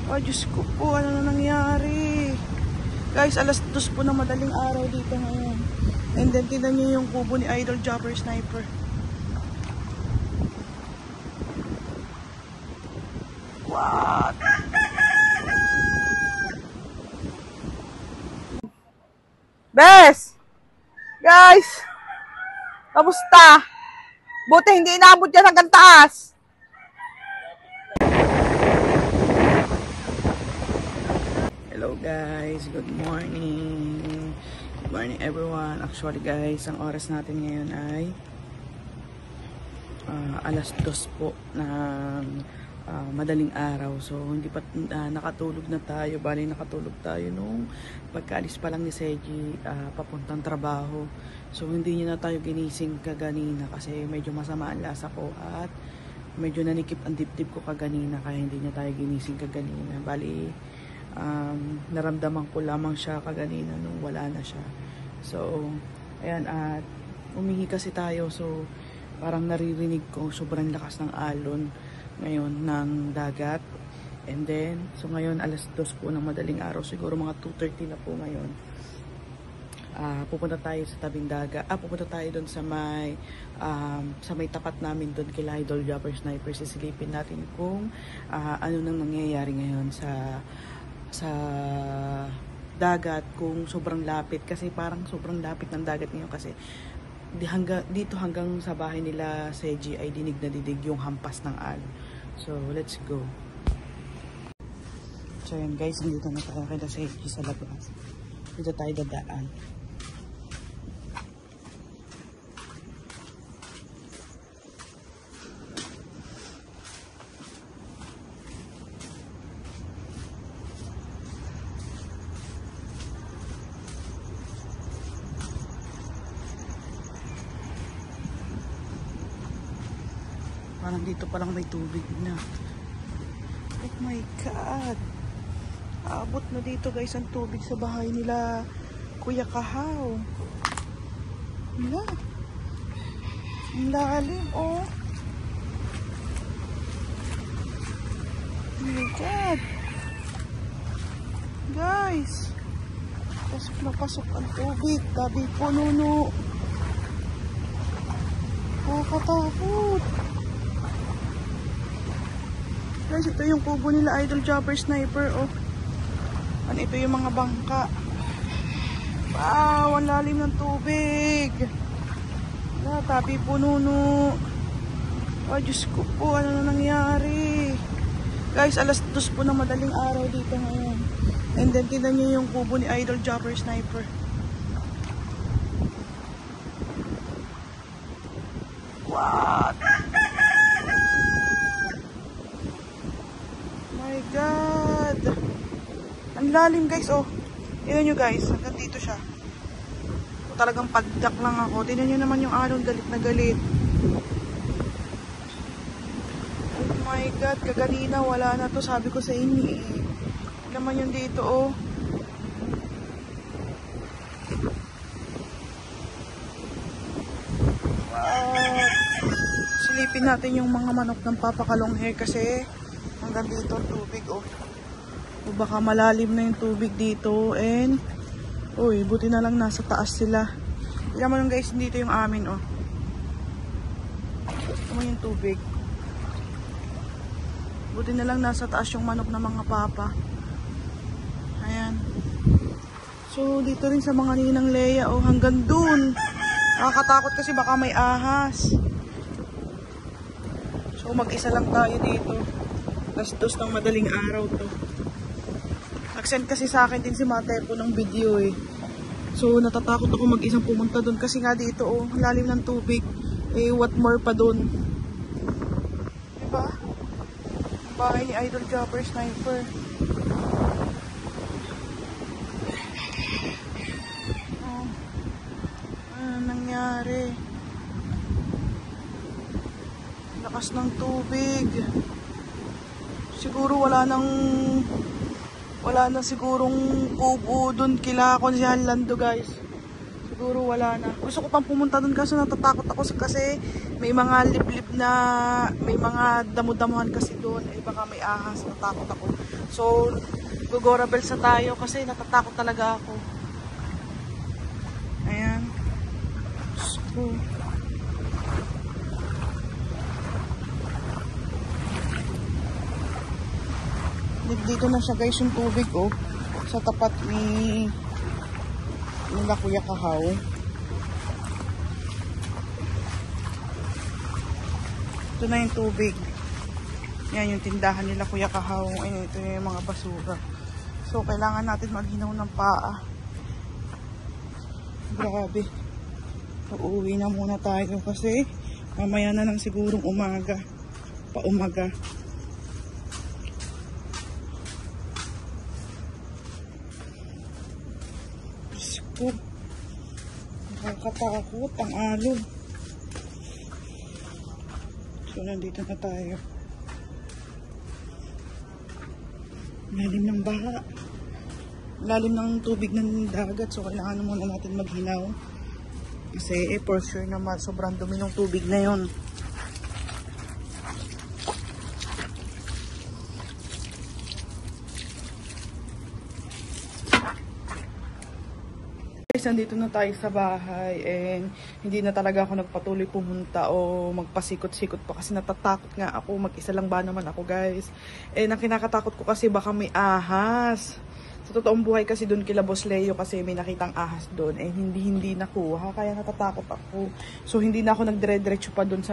Oh, Diyos ko po, ano na nangyari? Guys, alas 2 po ng madaling araw dito ngayon. And then, tignan nyo yung kubo ni Idol Jumper Sniper. What? Bes! Guys! Kamusta? Buti hindi inabot yan hanggang taas. Hello guys, good morning. Good morning everyone. Actually guys, ang oras natin ngayon ay alas 2 po ng madaling araw. So hindi pa nakatulog na tayo. Bali nakatulog tayo nung pagkaalis pa lang ni Seji papuntang trabaho. So hindi niya na tayo ginising kaganina kasi medyo masama ang lasa ko at medyo nanikip ang dibdib ko kaganina kaya hindi niya tayo ginising kaganina. Bali naramdaman ko lamang siya kaganina nung wala na siya. So ayan, at umihi kasi tayo, so parang naririnig ko sobrang lakas ng alon ngayon ng dagat. And then so ngayon alas 2 po ng madaling araw, siguro mga 2:30 na po ngayon. Pupunta tayo sa tabing dagat. Pupunta tayo doon sa may tapat namin doon kay Idol Jumper Sniper. Sisilipin natin kung ano nang nangyayari ngayon sa dagat, kung sobrang lapit, kasi parang sobrang lapit ng dagat ngayon kasi dito hanggang sa bahay nila Seji ay dinig na dinig yung hampas ng alon. So let's go. So yan guys, dito na tayo kay Seji sa labas. Dito tayo dadaan. Parang dito pa lang may tubig na. Oh my God. Aabot na dito guys ang tubig sa bahay nila Kuya Kahaw. Wala. Ang lalim, oh. Oh my God. Guys. Pasok na pasok ang tubig. Tabi po, nuno. Nakakatakot. Guys, ito yung kubo nila Idol Jumper Sniper, oh. Ano, ito yung mga bangka. Wow, ang lalim ng tubig. Tabi po, nuno. Oh, Diyos ko po, ano na nangyari? Guys, alas 2 po ng madaling araw dito ngayon. And then, tignan nyo yung kubo ni Idol Jumper Sniper. What? My God. Ang lalim guys, oh. Tignan nyo guys, hanggang dito siya. Talagang paddak lang ako. Tignan nyo naman yung alon, galit na galit. Oh my God, kaganina wala na to, sabi ko sa inyo eh. Naman yung dito, oh. Wow. Silipin natin yung mga manok ng papakalong hair kasi hanggang dito ang tubig, oh. O baka malalim na yung tubig dito. And uy, buti na lang nasa taas sila. Tignan mo lang guys, dito yung amin, oh. Tignan mo yung tubig. Buti na lang nasa taas yung manok ng mga papa. Ayan. So dito rin sa mga ninang Leia, oh, hanggang dun. Nakakatakot kasi baka may ahas. So mag-isa lang tayo dito. Alas 2 ng madaling araw to. Nag-send kasi sa akin din si Matepo ng video eh. So natatakot ako mag-isang pumunta doon kasi nga dito, oh, lalim ng tubig. Eh what more pa doon. Diba? Bahay ni Idol Jumper Sniper. Oh. Ano nangyari? Lakas ng tubig. Siguro wala na sigurong kubo doon kila Konsyal Lando guys. Siguro wala na. Gusto ko pang pumunta doon kasi natatakot ako kasi may mga liblib na, may mga damo-damuhan kasi doon. Eh baka may ahas, natakot ako. So, gugorabel sa tayo kasi natatakot talaga ako. Ayan. So, dito na siya guys yung tubig oh. Sa tapat ni nila Kuya Kahaw. Ito na yung tubig. Yan yung tindahan nila Kuya Kahaw. Ayun, ito yung mga basura. So, kailangan natin maghinaw ng paa. Grabe. Uuwi na muna tayo kasi mamaya na lang sigurong umaga. Paumaga. Diyos ko. Nakakatakot ang alon. So, nandito na tayo. Lalim ng baha. Lalim ng tubig ng dagat. So, kailangan muna natin maghinaw. Kasi, for sure naman, sobrang dumi ng tubig na yun. Guys, nandito na tayo sa bahay and hindi na talaga ako nagpatuloy pumunta o magpasikot-sikot pa kasi natatakot nga ako. Mag-isa lang ba naman ako guys. And ang kinakatakot ko kasi baka may ahas. Sa totoong buhay kasi doon kila Boss Leo kasi may nakitang ahas doon eh hindi nakuha kaya natatakot ako. So hindi na ako nagdire-diretso pa doon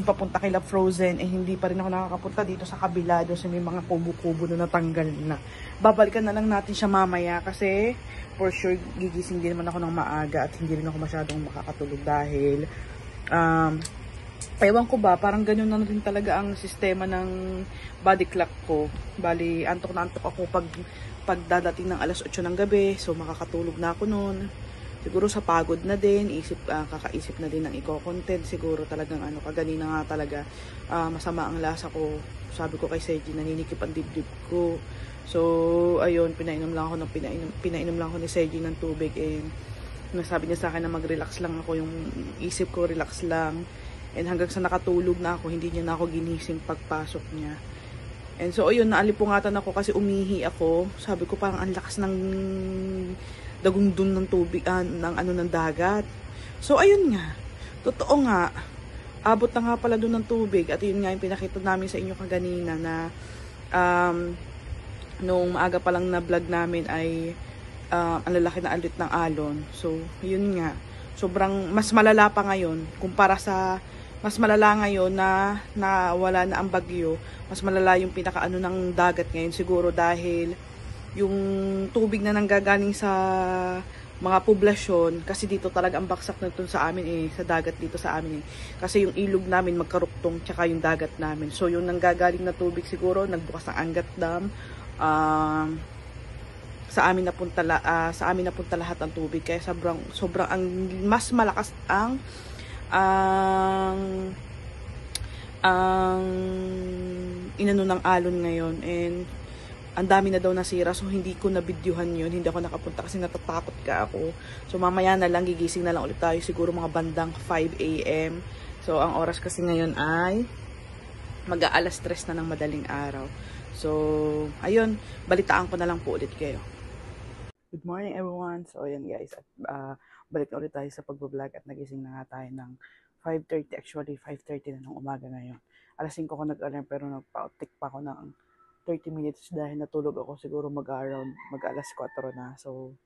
papunta kila Frozen eh hindi pa rin ako nakakapunta dito sa kabila doon sa may mga kubo-kubo na natanggal na. Babalikan na lang natin siya mamaya kasi for sure gigising din naman ako ng maaga at hindi rin ako masyadong makakatulog dahil ewan ko ba, parang ganyan na rin talaga ang sistema ng body clock ko. Bali, antok na antok ako pag dadating ng alas 8 ng gabi. So, makakatulog na ako noon. Siguro sa pagod na din, kakaisip na din ng eco-content. Siguro talagang kaganina nga talaga masama ang lasa ko. Sabi ko kay Seji, naninikip ang dibdib ko. So, ayun, pinainom lang ako ni Seji ng tubig. And nasabi niya sa akin na mag-relax lang ako. Yung isip ko, relax lang. And hanggang sa nakatulog na ako, hindi niya na ako ginising pagpasok niya. And so, ayun, naalipungatan ako kasi umihi ako. Sabi ko parang ang lakas ng dagundun ng tubig, ng dagat. So, ayun nga. Totoo nga. Abot na nga pala doon ng tubig. At yun nga yung pinakita namin sa inyo kaganina na nung maaga pa lang na vlog namin ay ang lalaki na alit ng alon. So, yun nga. Sobrang mas malala pa ngayon kumpara sa mas malala ngayon na wala na ang bagyo. Mas malala yung pinakaano ng dagat ngayon siguro dahil yung tubig na nanggagaling sa mga poblasyon kasi dito talaga ang baksak na ito sa amin sa dagat dito sa amin kasi yung ilog namin magkaruktong tsaka yung dagat namin. So yung nanggagaling na tubig siguro nagbukas ng Angat Dam. Sa amin napunta lahat ang tubig kaya sobrang ang mas malakas ang inano ng alon ngayon and ang dami na daw nasira so hindi ko na videohan yun, hindi ako nakapunta kasi natatakot ka ako. So mamaya na lang gigising na lang ulit tayo siguro mga bandang 5 AM. So ang oras kasi ngayon ay mag-aalas 3 na ng madaling araw. So ayun, balitaan ko na lang po ulit kayo. Good morning everyone. So ayan guys, at balik na ulit tayo sa pagbablog at nagising na nga tayo ng 5:30, actually 5:30 na ng umaga ngayon. Alas 5 ko nag-alarm pero nagpa-outtake pa ako ng 30 minutes dahil natulog ako siguro mag-alas 4 na. So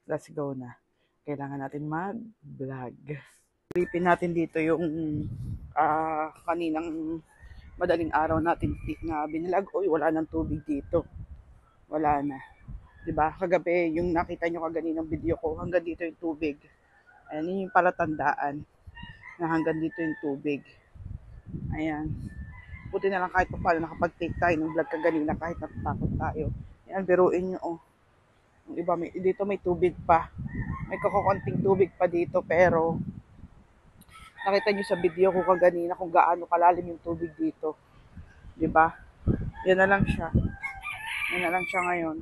let's go na. Kailangan natin mag-vlog. Tripin natin dito yung kaninang madaling araw natin na binilag. Uy, wala nang tubig dito. Wala na. Diba? Kagabi, yung nakita nyo kaganinang video ko, hanggang dito yung tubig. Ayan, yun yung palatandaan na hanggang dito yung tubig. Ayan. Buti na lang kahit pa paano nakapag-take tayo ng vlog kaganina kahit natatakot tayo. Ayan, biruin nyo, oh. Yung iba, dito may tubig pa. May kakukunting tubig pa dito, pero nakita nyo sa video ko kaganina kung gaano kalalim yung tubig dito. Diba? Yan na lang siya. Yan na lang siya ngayon.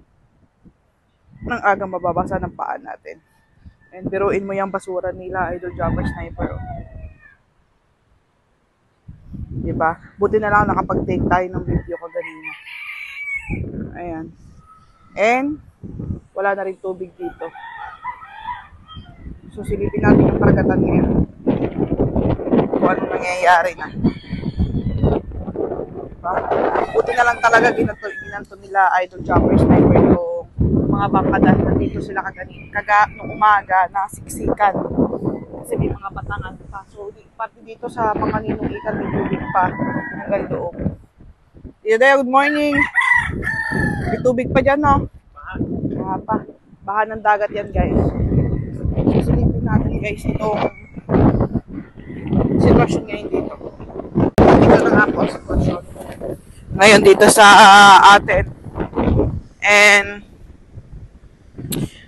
Nang aga mababasa ng paa natin. And biruin mo yung basura nila, Idol Jumper Sniper. Diba? Buti na lang nakapag-take tayo ng video ko ganina. Ayan. And, wala na rin tubig dito. So, silipin natin yung karagatan ngayon. Kung anong nangyayari na. Diba? Buti na lang talaga ginanto nila Idol Chopper Sniper yung mga bangka dahil nandito sila nung umaga na siksikan. Kasi may mga batangan pa. So, pati dito sa mga ninungitan may tubig pa hanggang loob. Good morning. May tubig pa dyan, no? Baha pa. Baha ng dagat yan, guys. Silipin natin, guys, itong sitwasyon ngayon dito. Dito na nga po ang sitwasyon. Ngayon dito sa atin. And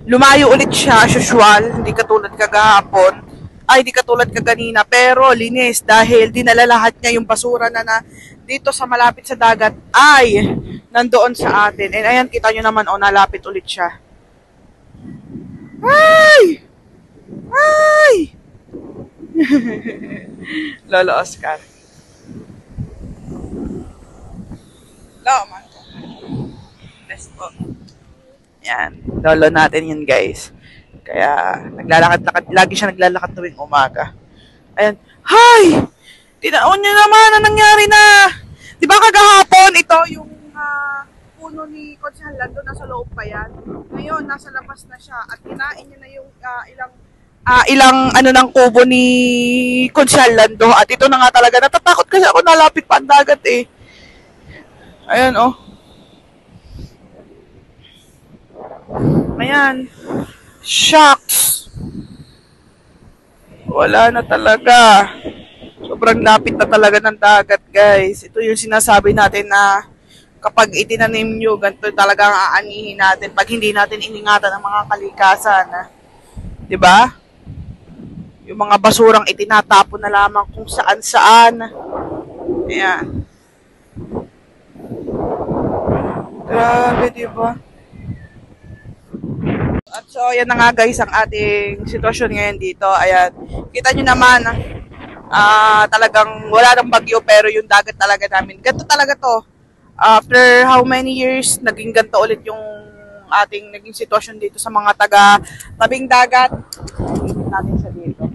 lumayo ulit siya, as usual. Hindi katulad kagahapon. Ay, hindi katulad kaganina. Pero linis dahil dinala lahat niya yung basura na dito sa malapit sa dagat ay nandoon sa atin. And ayan, kita nyo naman, nalapit ulit siya. Ay! Ay! Lolo Oscar. Lolo man. Let's go. Yan. Lolo natin yun, guys. Kaya, naglalakad-lakad. Lagi siya naglalakad tuwing umaga. Ayan. Hay! Tinaon niyo naman ang nangyari na. Di ba kagahapon, ito yung puno ni Consihal Lando, nasa loob pa yan. Ngayon, nasa labas na siya. At kinain niya na yung ilang ng kubo ni Consihal Lando. At ito na nga talaga. Natatakot kasi ako, nalapit pa ang dagat eh. Ayan, oh. Ayan. Shucks. Wala na talaga. Sobrang lapit na talaga ng dagat, guys. Ito yung sinasabi natin na kapag itinanim nyo, ganito talagang aanihin natin pag hindi natin iningatan ang mga kalikasan. Diba? Yung mga basurang itinatapon na lamang kung saan-saan. Ayan. Grabe, diba? At so, yan na nga guys ang ating sitwasyon ngayon dito. Ayan. Kita nyo naman, talagang wala ng bagyo pero yung dagat talaga namin. Ganito talaga to. After how many years, naging ganito ulit yung ating naging sitwasyon dito sa mga tabing dagat. Natin siya dito.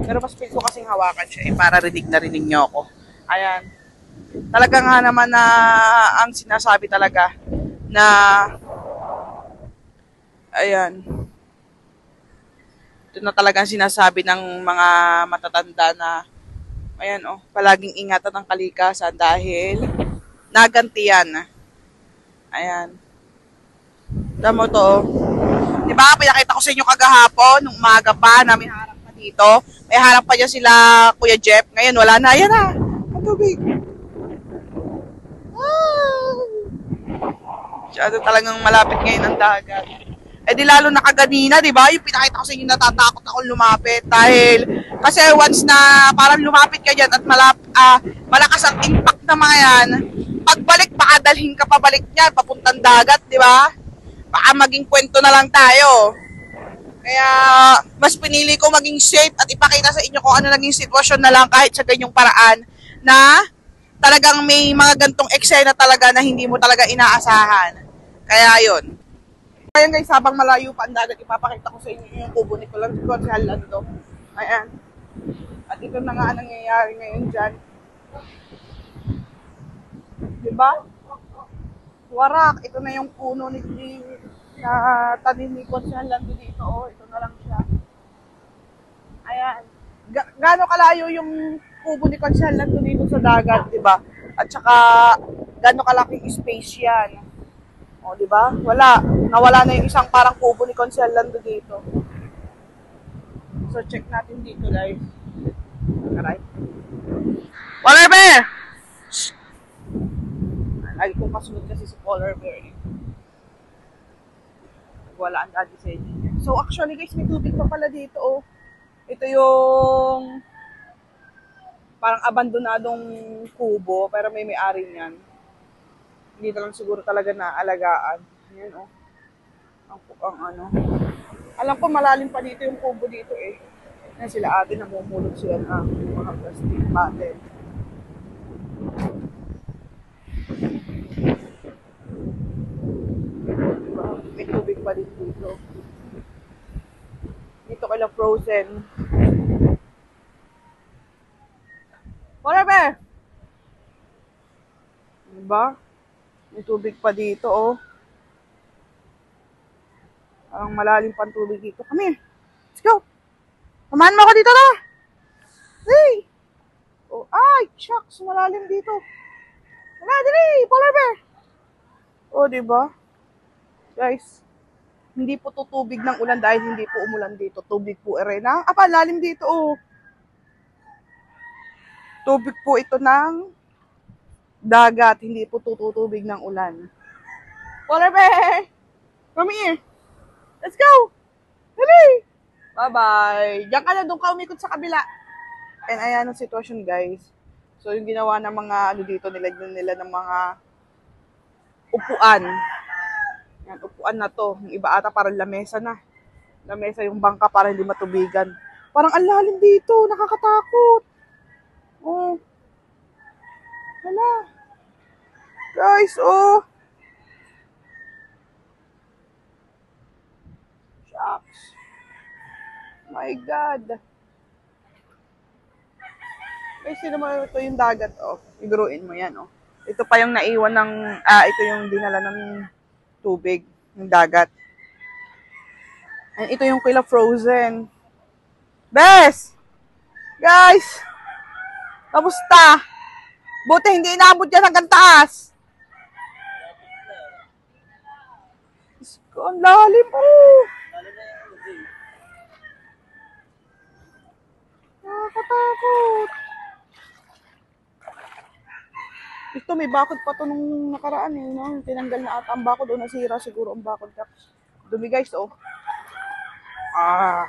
Pero mas feel ko kasing hawakan siya para rinig na rinig nyo ako. Ayan. Talaga nga naman na ang sinasabi talaga na ayan. Ito na talaga ang sinasabi ng mga matatanda na ayan palaging ingatan ang kalikasan dahil nagantiyan. Ayan. Tama to. Diba, pinakita ko sa inyo kagahapon, nung umaga pa, namin harap pa dito. May harap pa dyan sila Kuya Jeff. Ngayon, wala na. Ayan na. Ang tubig. Masyado talagang malapit ngayon ang dagat. Eh di lalo na kaganina, di ba? Yung pinakita ko sa inyo, natatakot ako lumapit. Dahil, kasi once na parang lumapit ka dyan at malakas ang impact na mga yan, pagbalik, baka dalhin ka pabalik niyan, papuntang dagat, di ba? Baka maging kwento na lang tayo. Kaya, mas pinili ko maging safe at ipakita sa inyo kung ano naging sitwasyon na lang kahit sa ganyong paraan na talagang may mga gantong eksena talaga na hindi mo talaga inaasahan. Kaya yun. Ayan guys, habang malayo pa ang dagat, ipapakita ko sa inyo yung kubo ni Consihal Lando. Ayan. At ito na nga ang nangyayari ngayon dyan. Diba? Warak. Ito na yung puno na tanim ni Consihal Lando dito. Ito na lang siya. Ayan. Gaano kalayo yung kubo ni Consihal Lando dito sa dagat, diba? At saka, gaano kalaking space yan. Diba? Wala. Nawala na yung isang parang kubo ni Consihal Lando dito. So, check natin dito, guys. Alright. Polar bear! Shh! Lagi kong kasunod kasi si Polar bear. Wala ang daddy sa inyo. So, actually, guys, may tubig pa pala dito, Ito yung parang abandonadong kubo, pero may-ari niyan. Hindi na lang siguro talaga naalagaan. Ayan, Ang ano. Alam ko malalim pa dito yung kubo dito, Ayan sila ate, namumulot sila ng mga plastic bottle. May tubig pa din dito. Dito kala frozen. Whatever! Diba? May tubig pa dito, oh. Ang malalim pang tubig dito. Come here. Let's go. Samahan mo ako dito na. Hey! Oh, ay, shucks. Malalim dito. Wala, dali. Polar bear. Oh, diba? Guys, hindi po to tubig ng ulan dahil hindi po umulan dito. Tubig po arena. Lalim dito, oh. Tubig po ito ng dagat. Hindi po tutubig ng ulan. Polar bear! Come here. Let's go! Dali! Bye-bye. Diyan ka na, doon ka umikot sa kabila. And ayan ang sitwasyon, guys. So, yung ginawa ng mga, dito, nilagyan nila ng mga upuan. Yan, upuan na to. Yung iba ata parang lamesa na. Lamesa yung bangka para hindi matubigan. Parang ang lalim dito. Nakakatakot. Oh. Hala. Guys, oh. Shucks. My God. Guys, sino mo ito yung dagat, oh. Iguruin mo yan, oh. Ito pa yung naiwan ng, ito yung dinala ng tubig, ng dagat. And ito yung kila frozen. Bes! Guys! Kamusta? Buti hindi inaabot yan hanggang taas. Ang lalim, oh! Nakakatakot. Ito, may bakod pa to nung nakaraan eh. No? Tinanggal na ata ang bakod o nasira siguro ang bakod. Dumi guys, oh.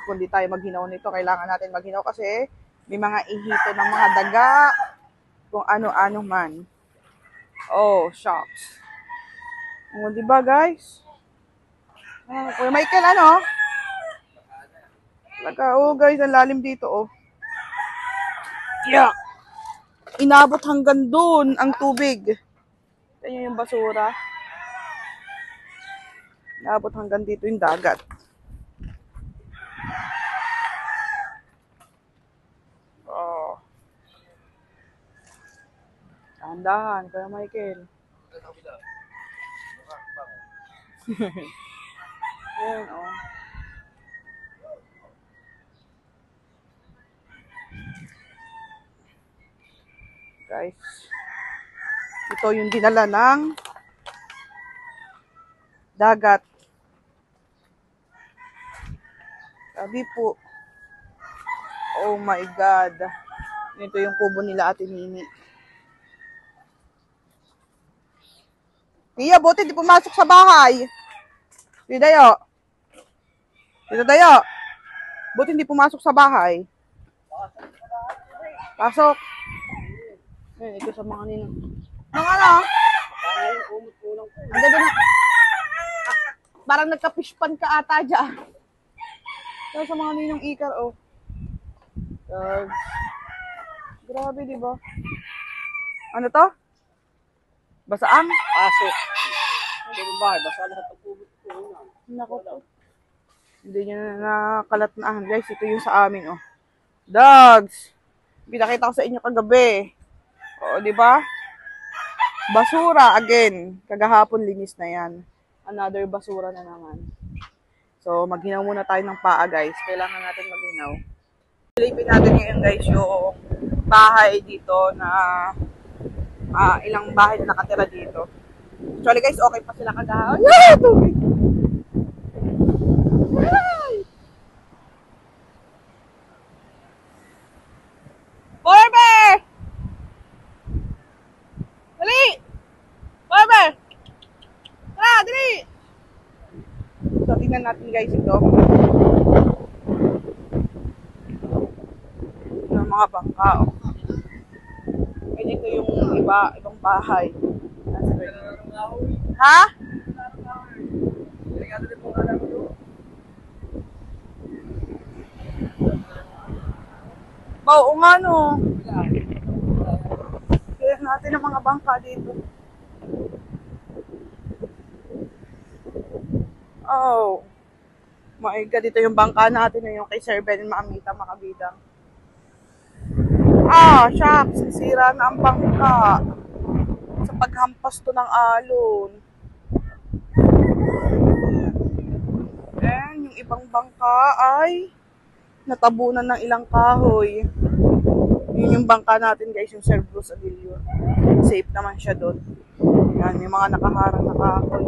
Kung di tayo maghinaw nito, kailangan natin maghinaw kasi may mga ihito ng mga daga. Kung ano-ano man. Oh, shucks. O, diba guys? Kuya Michael, ano? Oh guys, ang lalim dito, oh. Yeah. Inabot hanggang doon ang tubig. Yan yung basura. Inabot hanggang dito yung dagat. Oh. Dahan-dahan, Kuya Michael. Yan, oh. Guys, ito yung dinala ng dagat. Sabi po, oh my God. Ito yung kubo nila Ate Nini. Tia, buti di pumasok sa bahay. Tito Dayo. Tito Dayo. Buti hindi pumasok sa bahay. Pasok. Ayan, ito sa mga ninang. Mga ano? Ang ganda na. Parang nagka-fishpan ka ata dyan. Ito sa mga ninang ikar, oh. Grabe, di ba? Ano to? Basaan? Pasok. Hindi ba? Basa lahat ang tubig ko. Nako po. Hindi nyo na nakalat na. Guys, ito yung sa amin, oh. Dogs! Pinakita ko sa inyo kagabi. O, di ba? Basura again. Kagahapon linis na yan. Another basura na naman. So, maghinaw muna tayo ng paa, guys. Kailangan natin maghinaw. Silipin natin ngayon, guys, yung bahay dito na ilang bahay na nakatira dito. Actually, guys, okay pa sila kagahapon. Yeah! Tubig! Borbe! Dali! Borbe! Tara, dali! So, tingnan natin guys ito. Ng mga bangka. And ito yung ibang bahay. Ha? Oo nga no. Kaya natin ang mga bangka dito. Oh. My God, dito yung bangka natin na yung kay Sir Ben Mamita Makabidang. Ah, shucks, nasira na ang bangka sa paghampas to ng alon. And yung ibang bangka ay natabunan ng ilang kahoy. Yun yung bangka natin guys, yung Sir Bruce Aguilio. Safe naman siya doon. Yan, may mga nakaharang na kahoy.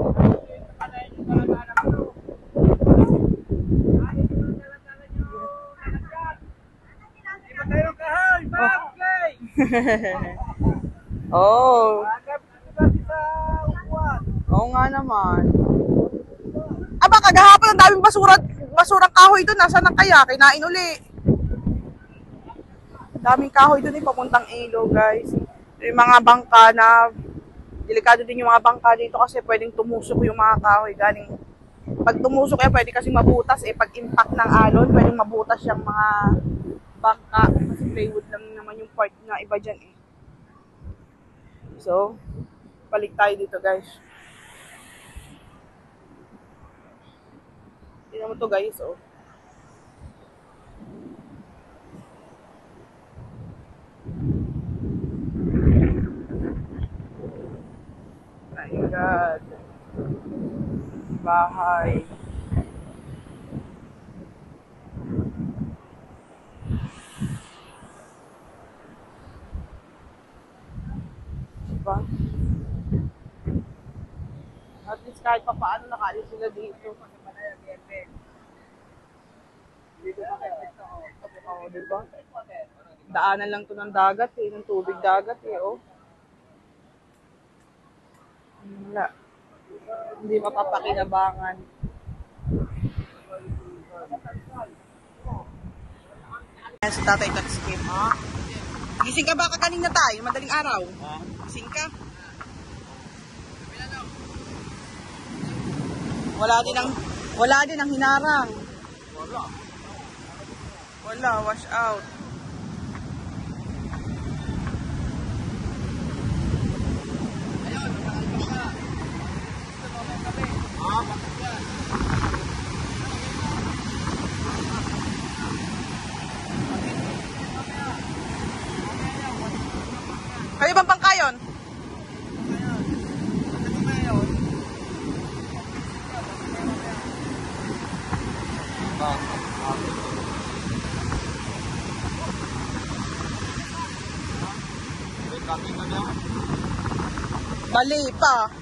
Oh. Oo nga naman. Aba, kagahapon ang daming basurang kahoy doon. Nasaan na kaya? Kinain uli. Daming kahoy doon papuntang Ilo, guys. Yung mga bangka na, delikado din yung mga bangka dito kasi pwedeng tumusok yung mga kahoy. Galing, pag tumusok pwede kasi mabutas. Pag impact ng alon, pwedeng mabutas yung mga bangka. Kasi plywood lang naman yung part na iba dyan So, balik tayo dito, guys. Tingnan mo to, guys, oh. My God. Bahay. Diba? At least kahit pa paano nakaalis sila dito. Oo, diba? Daanan lang to ng dagat ng tubig dagat oh. Wala. Hindi mapapakinabangan. Si Tatay Tatskim, ha? Gising ka ba kanina tayo? Madaling araw? Gising ka? Wala din ang hinarang. Wala, wash out. Kayo bang bangka yun? Mali pa.